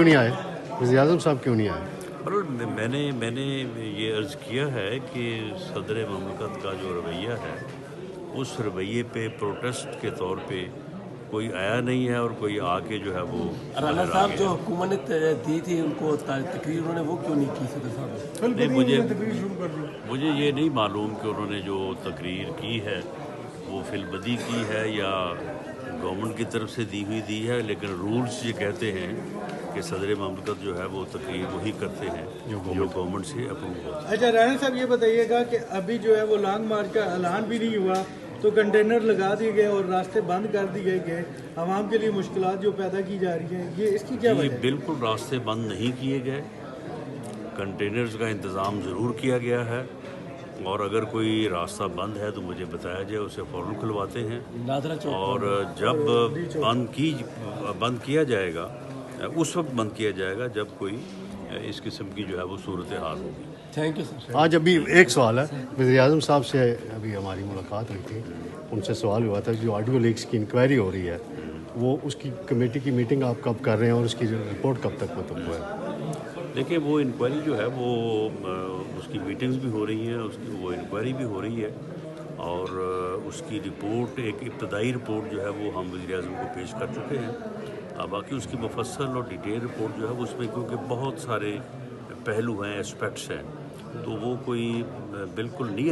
क्यों नहीं आए? वज़ीर आज़म साहब क्यों नहीं आए? मैंने ये अर्ज़ किया है कि सदर ममलकत का जो रवैया है उस रवैये पे प्रोटेस्ट के तौर पे कोई आया नहीं है और कोई आके जो है वो राना साहब जो हुकूमत ने दी थी उनको तकरीर, उन्होंने वो क्यों नहीं की सदर साहब? नहीं, मुझे ये नहीं मालूम कि उन्होंने जो तकरीर की है वो फिलबदी की है या गवर्नमेंट की तरफ से दी है, लेकिन रूल्स ये कहते हैं कि सदर ममलकत जो है वो तकरीर वही करते हैं जो गवर्नमेंट से अप्रूव होता है। अच्छा राना साहब ये बताइएगा कि अभी जो है वो लॉन्ग मार्च का ऐलान भी नहीं हुआ तो कंटेनर लगा दिए गए और रास्ते बंद कर दिए गए, आवाम के लिए मुश्किलात जो पैदा की जा रही हैं, ये इसकी क्या वजह है? बिल्कुल रास्ते बंद नहीं किए गए, कंटेनर्स का इंतज़ाम ज़रूर किया गया है और अगर कोई रास्ता बंद है तो मुझे बताया जाए, उसे फ़ौरन खुलवाते हैं और जब बंद किया जाएगा उस वक्त बंद किया जाएगा जब कोई इस किस्म की जो है वो सूरत हाल होगी। Thank you sir. आज अभी एक सवाल है, वज़ीर आज़म साहब से अभी हमारी मुलाकात हुई थी, उनसे सवाल हुआ था जो ऑडियो लीक्स की इंक्वायरी हो रही है वो उसकी कमेटी की मीटिंग आप कब कर रहे हैं और उसकी रिपोर्ट कब तक मतलब हुआ है? देखिए वो इंक्वायरी जो है वो उसकी मीटिंग्स भी हो रही हैं, उसकी वो इंक्वायरी भी हो रही है और उसकी रिपोर्ट, एक इब्तदाई रिपोर्ट जो है वो हम वज़ीर आज़म को पेश कर चुके हैं। अब बाकी उसकी मुफस्सल और डिटेल रिपोर्ट जो है वो उसमें क्योंकि बहुत सारे पहलू हैं, एस्पेक्ट्स हैं, तो वो कोई बिल्कुल नहीं